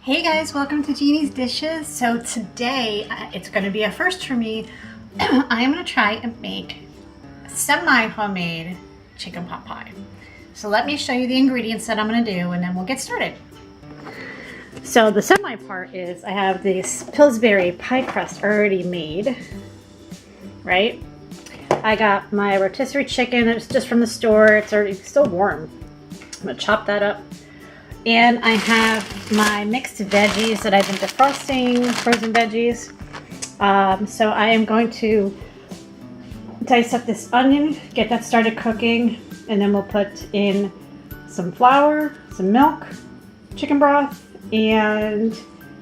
Hey guys, welcome to Jeannie's Dishes. So today, it's going to be a first for me. I am going to try and make semi-homemade chicken pot pie. So let me show you the ingredients that I'm going to do and then we'll get started. So the semi part is I have this Pillsbury pie crust already made, right? I got my rotisserie chicken, it's just from the store, it's already still warm. I'm going to chop that up. And I have my mixed veggies that I've been defrosting, frozen veggies. So I am going to dice up this onion, get that started cooking, and then we'll put in some flour, some milk, chicken broth, and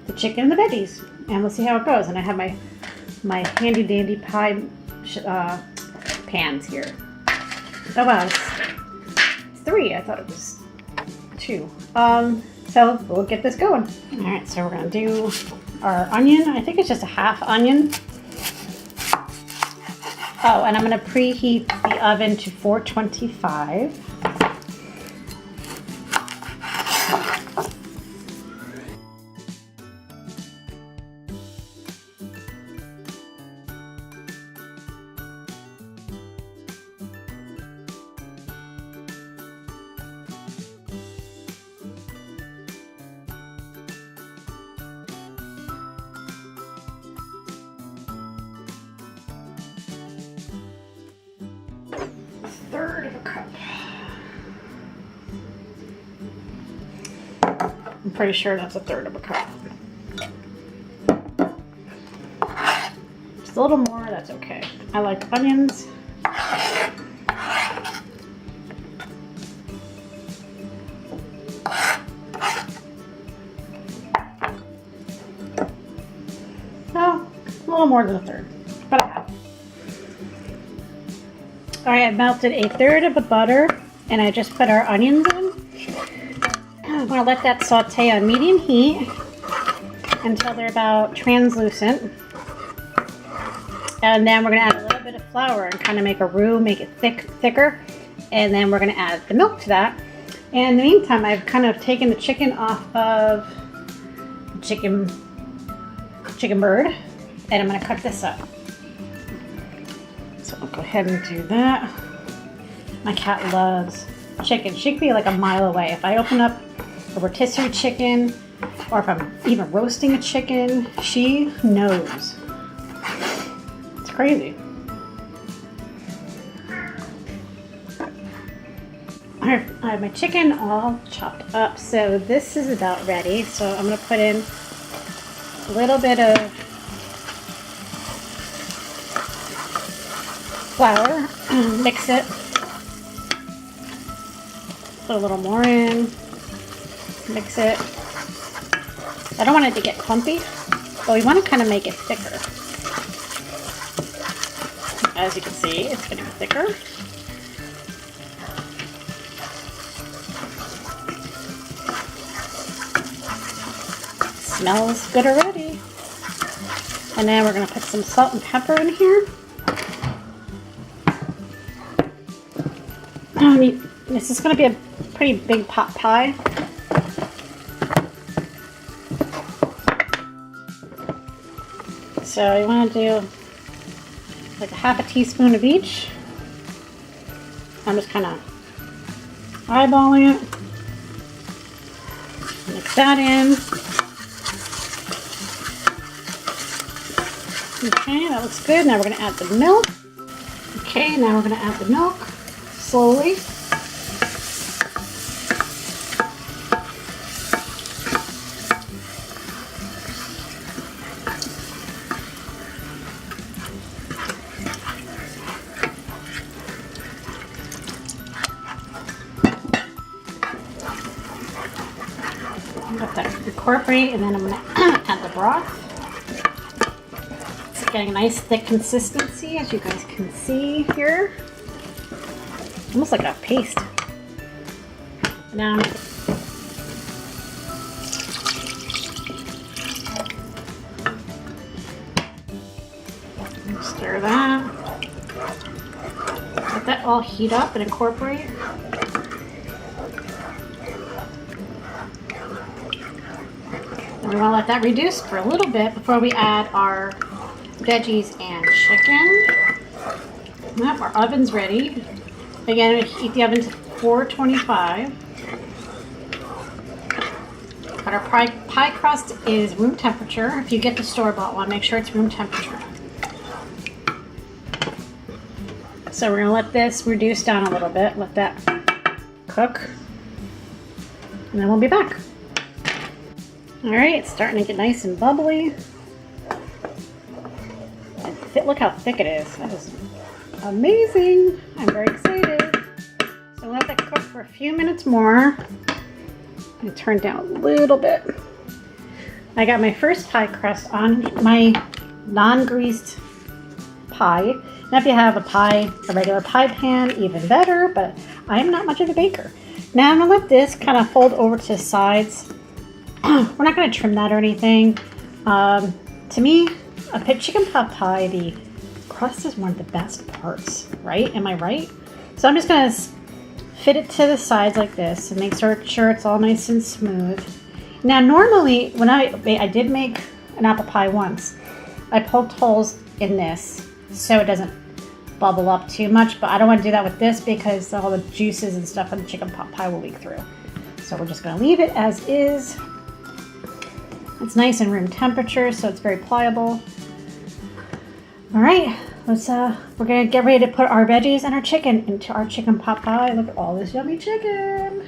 the chicken and the veggies. And we'll see how it goes. And I have my handy dandy pie pans here. Oh wow, it's 3. I thought it was 2. So we'll get this going. All right, so we're gonna do our onion. I think it's just a half onion. Oh, and I'm gonna preheat the oven to 425. Third of a cup. I'm pretty sure that's a third of a cup. Just a little more, that's okay. I like onions. No, a little more than a third, but I have. Alright, I melted a third of the butter and I just put our onions in. I'm going to let that saute on medium heat until they're about translucent. And then we're going to add a little bit of flour and kind of make a roux, make it thicker. And then we're going to add the milk to that. And in the meantime, I've kind of taken the chicken off of chicken bird, and I'm going to cut this up. So I'll go ahead and do that. My cat loves chicken. She could be like a mile away. If I open up a rotisserie chicken, or if I'm even roasting a chicken, she knows. It's crazy. I have my chicken all chopped up, so this is about ready. So I'm going to put in a little bit of flour, mix it, put a little more in, mix it. I don't want it to get clumpy, but we want to kind of make it thicker. As you can see, it's getting thicker. Smells good already. And then we're going to put some salt and pepper in here. This is going to be a pretty big pot pie. So you want to do like a half a teaspoon of each. I'm just kind of eyeballing it. Mix that in. Okay, that looks good. Now we're going to add the milk. Okay, now we're going to add the milk slowly. Let that incorporate, and then I'm going to add the broth. It's getting a nice thick consistency, as you guys can see here. Almost like a paste. Now stir that. Let that all heat up and incorporate. We want to let that reduce for a little bit before we add our veggies and chicken. Yep, our oven's ready. Again, heat the oven to 425. But our pie crust is room temperature. If you get the store-bought one, make sure it's room temperature. So we're gonna let this reduce down a little bit, let that cook, and then we'll be back. All right, it's starting to get nice and bubbly. And look how thick it is. That is amazing. I'm very excited. So let that cook for a few minutes more. And turn down a little bit. I got my first pie crust on my non-greased pie. Now if you have a regular pie pan, even better, but I am not much of a baker. Now I'm gonna let this kind of fold over to the sides. We're not gonna trim that or anything. To me, a chicken pot pie, the crust is one of the best parts, right? Am I right? So I'm just gonna fit it to the sides like this and make sure it's all nice and smooth. Now normally, when I did make an apple pie once, I poked holes in this so it doesn't bubble up too much, but I don't want to do that with this because all the juices and stuff in the chicken pot pie will leak through. So we're just gonna leave it as is. It's nice and room temperature, so it's very pliable. All right. We're gonna get ready to put our veggies and our chicken into our chicken pot pie. Look at all this yummy chicken.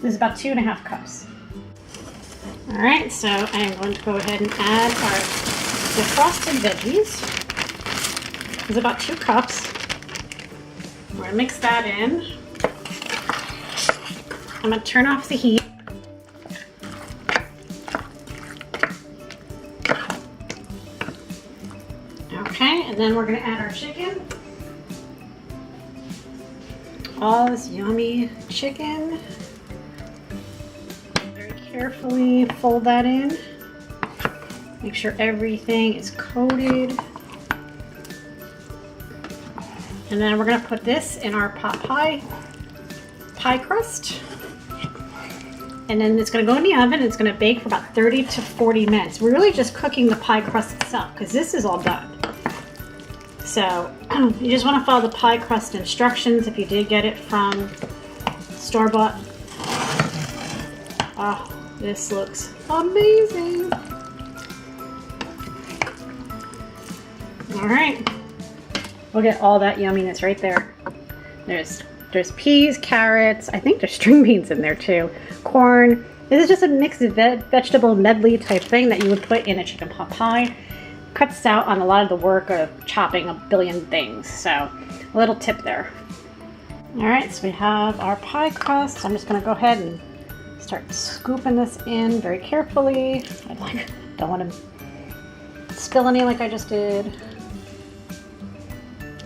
This is about 2.5 cups. All right, so I'm going to go ahead and add our defrosted veggies. This is about 2 cups. We're gonna mix that in. I'm gonna turn off the heat. Okay, and then we're gonna add our chicken. All this yummy chicken. Very carefully fold that in. Make sure everything is coated. And then we're gonna put this in our pot pie crust. And then it's gonna go in the oven. It's gonna bake for about 30 to 40 minutes. We're really just cooking the pie crust itself because this is all done. So you just want to follow the pie crust instructions if you did get it from store-bought. Oh, this looks amazing. All right, we'll get all that yumminess right there. There's peas, carrots, I think there's string beans in there too, corn. This is just a mixed vegetable medley type thing that you would put in a chicken pot pie. Cuts out on a lot of the work of chopping a billion things, so a little tip there. All right, so we have our pie crust. I'm just gonna go ahead and start scooping this in very carefully. I don't want to spill any like I just did.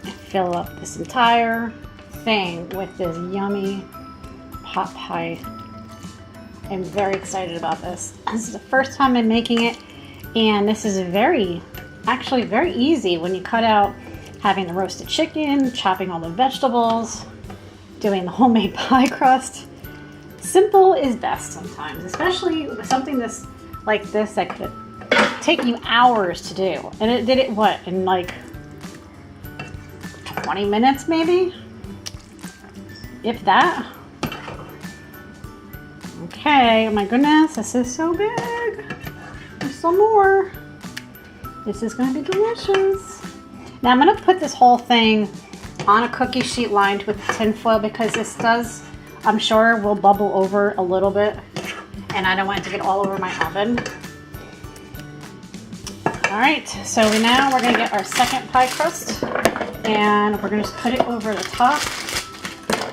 And fill up this entire thing with this yummy pot pie. I'm very excited about this. This is the first time I'm making it, and this is actually very easy when you cut out having the roasted chicken, chopping all the vegetables, doing the homemade pie crust. Simple is best sometimes, especially with something like this that could take you hours to do. And it did it, what, in like 20 minutes maybe? If that. Okay, oh my goodness, this is so big. There's some more. This is going to be delicious. Now I'm going to put this whole thing on a cookie sheet lined with tin foil because this does, I'm sure, will bubble over a little bit, and I don't want it to get all over my oven. All right, so now we're going to get our second pie crust, and we're going to just put it over the top,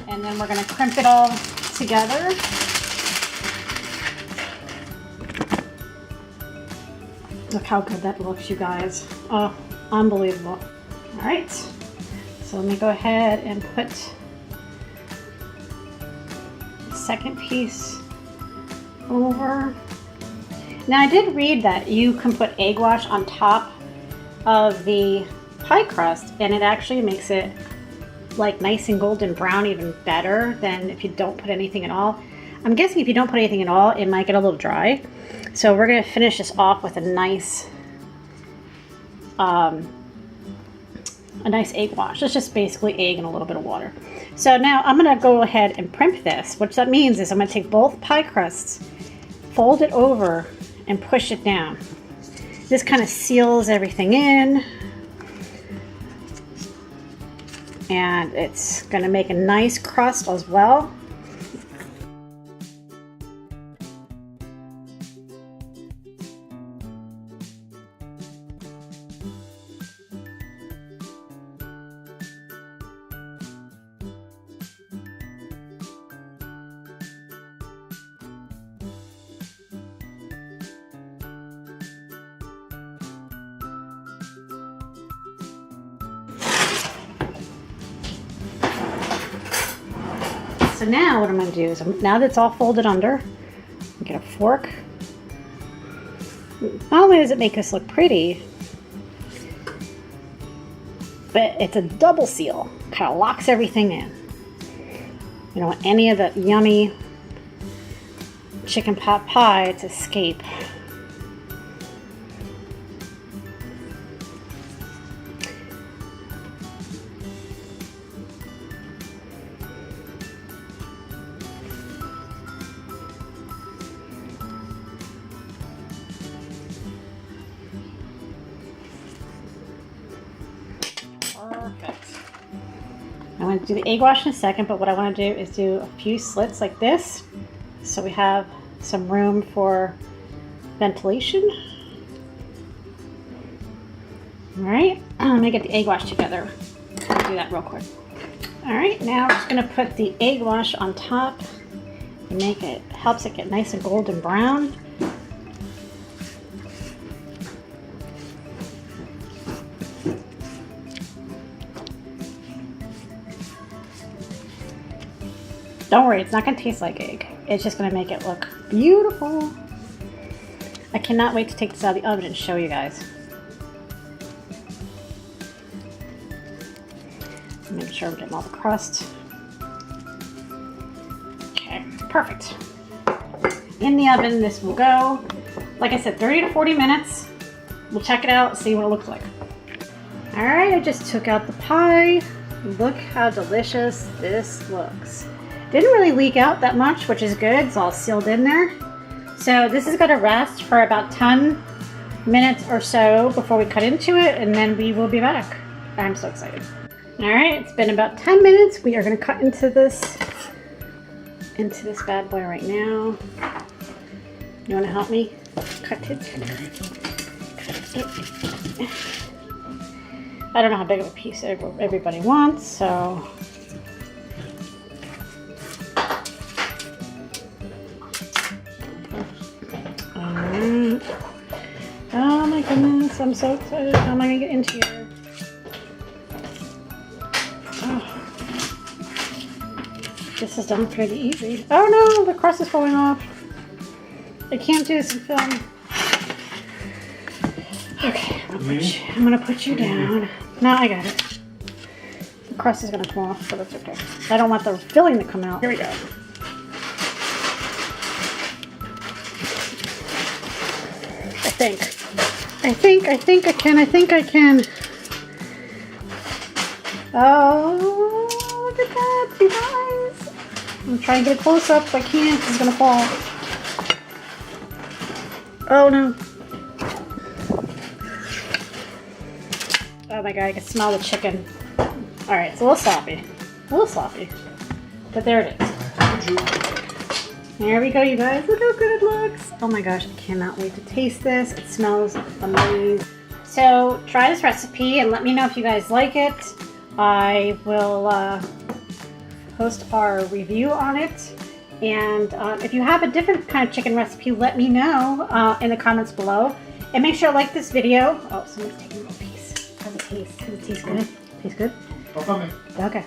and then we're going to crimp it all together. Look how good that looks, you guys. Oh, unbelievable. All right, so let me go ahead and put the second piece over. Now I did read that you can put egg wash on top of the pie crust, and it actually makes it like nice and golden brown even better than if you don't put anything at all. I'm guessing if you don't put anything at all, it might get a little dry. So we're gonna finish this off with a nice egg wash. It's just basically egg and a little bit of water. So now I'm gonna go ahead and primp this. What that means is I'm gonna take both pie crusts, fold it over, and push it down. This kind of seals everything in. And it's gonna make a nice crust as well. So now what I'm going to do is, now that it's all folded under, get a fork. Not only does it make this look pretty, but it's a double seal. Kind of locks everything in. You don't want any of the yummy chicken pot pie to escape. Perfect. I'm going to do the egg wash in a second, but what I want to do is do a few slits like this, so we have some room for ventilation. All right, let me get the egg wash together. I'll do that real quick. All right, now I'm just going to put the egg wash on top and make it, helps it get nice and golden brown. Don't worry, it's not going to taste like egg. It's just going to make it look beautiful. I cannot wait to take this out of the oven and show you guys. Make sure I'm getting all the crust. Okay, perfect. In the oven, this will go, like I said, 30 to 40 minutes. We'll check it out, see what it looks like. All right, I just took out the pie. Look how delicious this looks. Didn't really leak out that much, which is good. It's all sealed in there. So this is going to rest for about 10 minutes or so before we cut into it, and then we will be back. I'm so excited. All right, it's been about 10 minutes. We are going to cut into this bad boy right now. You want to help me cut it? Cut it. I don't know how big of a piece everybody wants, so. Oh my goodness, I'm so excited. How am I going to get into here? Oh. This is done pretty easy. Oh no, the crust is falling off. I can't do this in film. Okay, I'm going to put you down. No, I got it. The crust is going to fall off, but that's okay. I don't want the filling to come out. Here we go. I think I can. Oh, look at that, you guys. I'm trying to get a close up, but I can't. It's gonna fall. Oh no. Oh my god, I can smell the chicken. Alright, it's a little sloppy. But there it is. There we go, you guys. Look how good it looks. Oh my gosh, I cannot wait to taste this. It smells amazing. So try this recipe and let me know if you guys like it. I will post our review on it. And if you have a different kind of chicken recipe, let me know in the comments below. And make sure to like this video. Oh, someone's taking a little piece. How's it taste? Does it taste good? Taste good? Okay.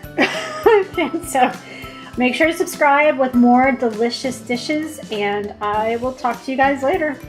And so make sure to subscribe with more delicious dishes, and I will talk to you guys later.